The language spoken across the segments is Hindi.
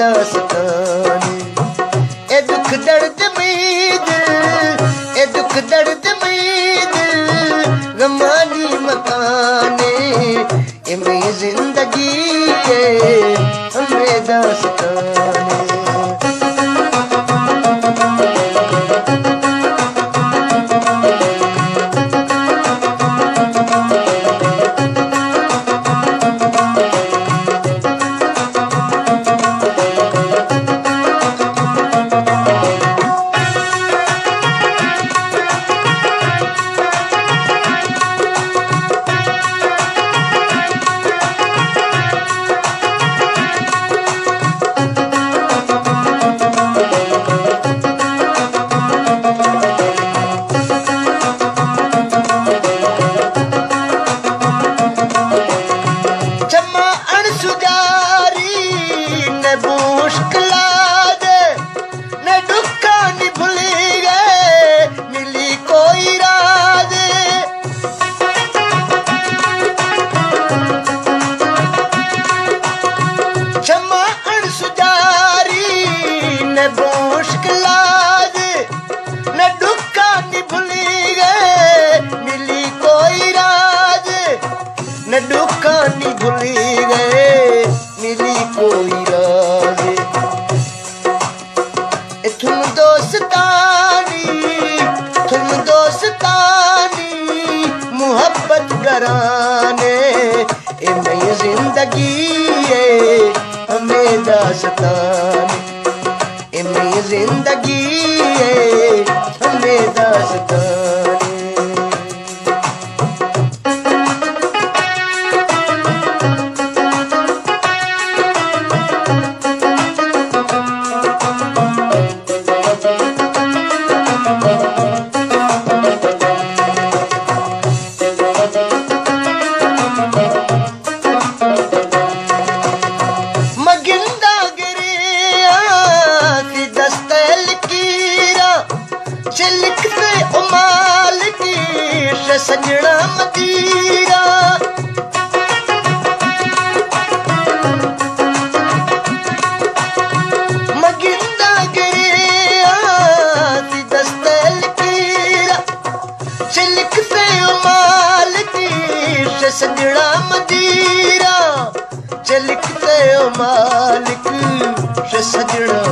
दास्तान ए दुख दर्द में दिल ए दुख दर्द में दिल गमानी मकाने ए मेरी जिंदगी है हमें दास्तान दुकानी भूली गए मिली कोई राज तुम दोस्तानी मुहब्बत कराने ए नई जिंदगी है हमें दास्तान ए नई जिंदगी है हमें दास्तान लिखते उमाल की सजना मदीरा मगिंदा गिरिया दस्ते लकीरा लिखते उमाल की सजना मदीरा लिखते उमाल की सजना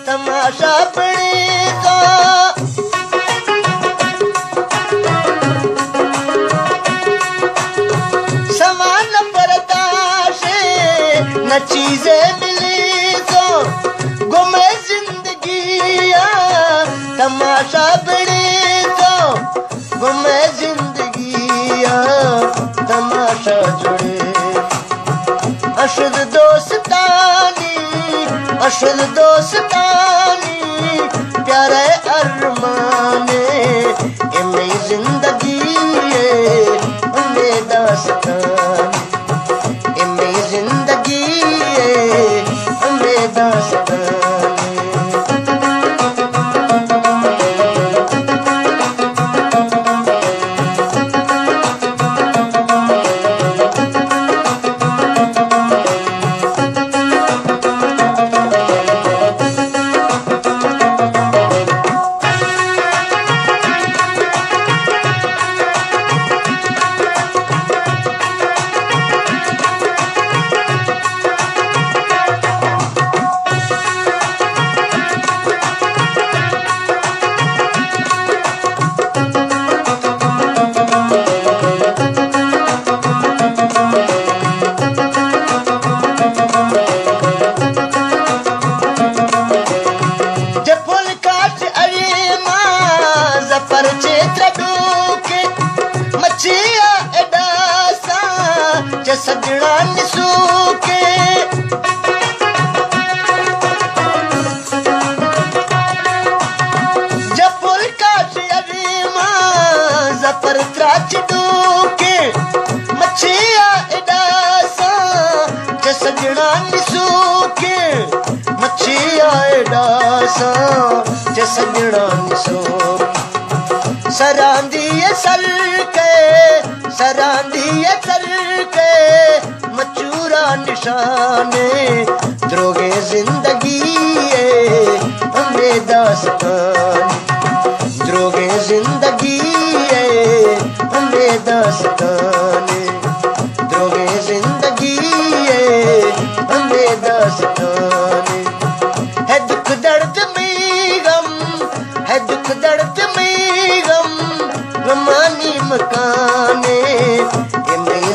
तमाशा न चीजें मिली तो गुमे जिंदगी तमाशा बड़े तो गुमे जिंदगी तमाशा जुड़े अशद दोस्तानी प्यारे अरमाने इमे जिंदगी इमे दास्तानी इमे जिंदगी इमे दास्तानी सजड़ा निसूके जपुल काश अरीमा जपर त्राच दूके मछिया एडासा ज सजड़ा निसूके मछिया एडासा ज सजड़ा निसूके सरांदी सर के मचूरा निशाने द्रोगे जिंदगी हमें दास्तान द्रोगे जिंदगी हमें दास्तान द्रोगे जिंदगी हमें दास्तान है दुख दर्द में गम है दुख दर्द में गम गमानी मकाने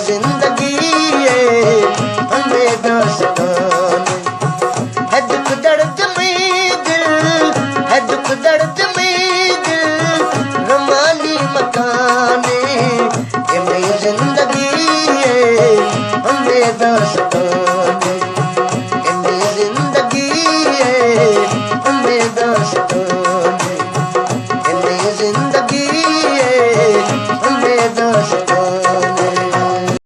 जिंदगी हमें दास्तान है दुख दर्द में दिल है दुख दर्द में दिल रमानी मकाने ये मेरी जिंदगी हमें दास्तान